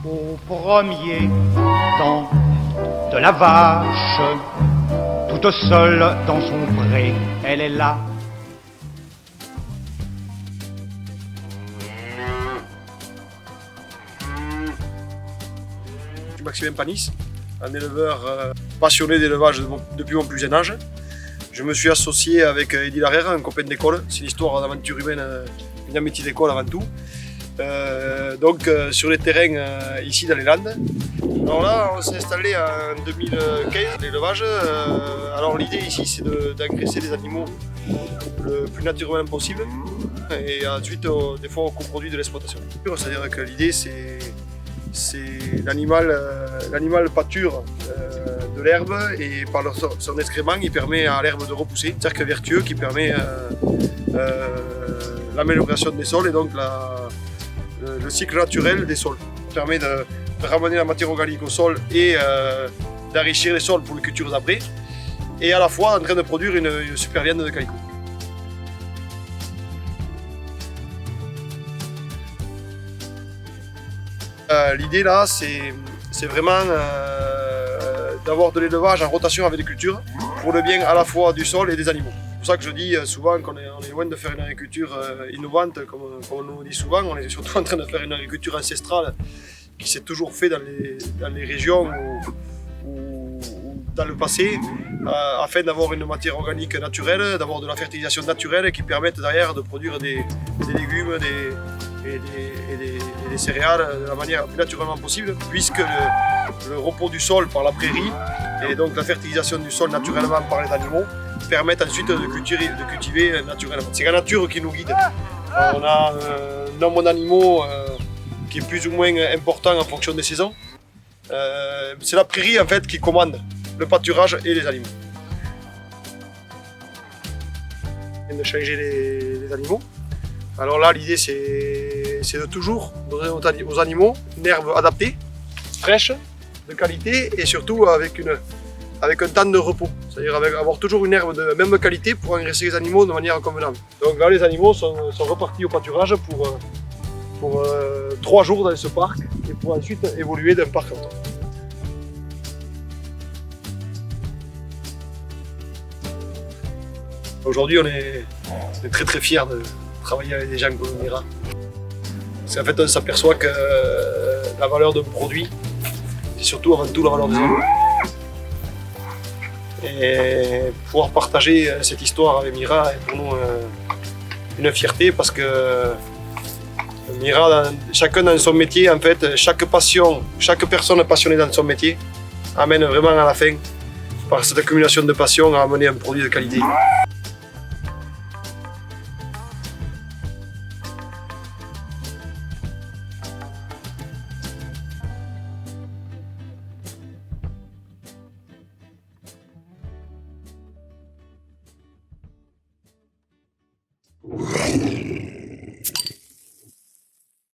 Au premier temps de la vache, toute seule dans son pré, elle est là. Je suis Maxime Panis, un éleveur passionné d'élevage depuis mon plus jeune âge. Je me suis associé avec Eddy Larère, un copain d'école. C'est l'histoire d'aventure humaine, une amitié d'école avant tout. Sur les terrains ici dans les Landes. Alors là, on s'est installé en 2015, l'élevage. Alors l'idée ici, c'est d'engraisser les animaux le plus naturellement possible. Et ensuite, des fois, on coproduit de l'exploitation. C'est-à-dire que l'idée, c'est l'animal pâture de l'herbe et par son excrément, il permet à l'herbe de repousser. Un cercle vertueux qui permet l'amélioration des sols et donc le cycle naturel des sols. Ça permet de ramener la matière organique au sol et d'enrichir les sols pour les cultures d'après. Et à la fois en train de produire une super viande de calicot. L'idée là, c'est vraiment d'avoir de l'élevage en rotation avec les cultures pour le bien à la fois du sol et des animaux. C'est pour ça que je dis souvent qu'on est loin de faire une agriculture innovante, comme on nous dit souvent. On est surtout en train de faire une agriculture ancestrale qui s'est toujours fait dans les régions ou dans le passé, afin d'avoir une matière organique naturelle, d'avoir de la fertilisation naturelle qui permette derrière de produire des légumes et des céréales de la manière la plus naturellement possible, puisque le repos du sol par la prairie et donc la fertilisation du sol naturellement par les animaux permettent ensuite de cultiver naturellement. C'est la nature qui nous guide. On a un nombre d'animaux qui est plus ou moins important en fonction des saisons. C'est la prairie en fait qui commande le pâturage et les animaux. On vient de changer les animaux. Alors là, l'idée c'est de toujours donner aux animaux une herbe adaptée, fraîche, de qualité et surtout avec un temps de repos. C'est-à-dire avoir toujours une herbe de même qualité pour engraisser les animaux de manière convenable. Donc là, les animaux sont repartis au pâturage pour 3 jours dans ce parc et pour ensuite évoluer d'un parc à l'autre. Aujourd'hui, on est très très fiers de travailler avec des gens comme Mira. Parce qu'en fait, on s'aperçoit que la valeur d'un produit, c'est surtout avant tout la valeur des hommes. Et pouvoir partager cette histoire avec Mira est pour nous une fierté parce que Mira, chacun dans son métier, en fait, chaque personne passionnée dans son métier amène vraiment à la fin, par cette accumulation de passion, à amener un produit de qualité.